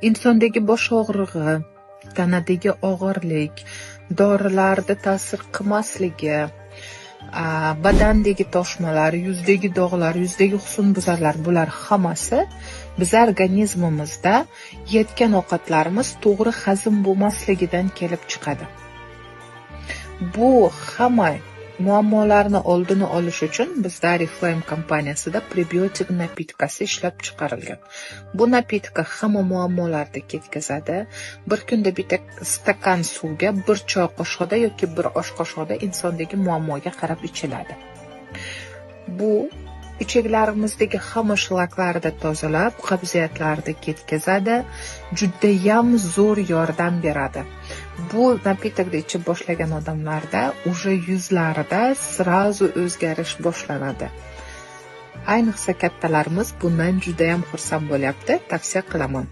insondagi bosh og'rig'i, tanadagi og'irlik, dorilarda ta'sir qilmasligi, badandagi toshmalar, yuzdagi dog'lar, yuzdagi husnbuzarlar, bular hammasi biz organizmimizda yetgan ovqatlarimiz to'g'ri hazm bo'lmasligidan kelib chiqadi. Bu hamma muammolarni oldini olish uchun bizda Oriflame kompaniyasida prebiotik napitkasi ishlab chiqarilgan. Bu napitka hamma muammolarni ketkazadi. Bir kunda bitta stakan suvga bir choy qoshiqda yoki bir osh qoshiqda insondagi muammoga qarab ichiladi. Bu ichaklarimizdagi hamma shlaklarni tozalab, qabziyatlarni ketkazadi, judayam zo'r yordam beradi. Bu napitakni ichib boshlagan odamlarda уже yuzlarida srazu o'zgarish boshlanadi. Ayniqsa kattalarimiz bundan judayam xursand bo'lyapti, tavsiya qilaman.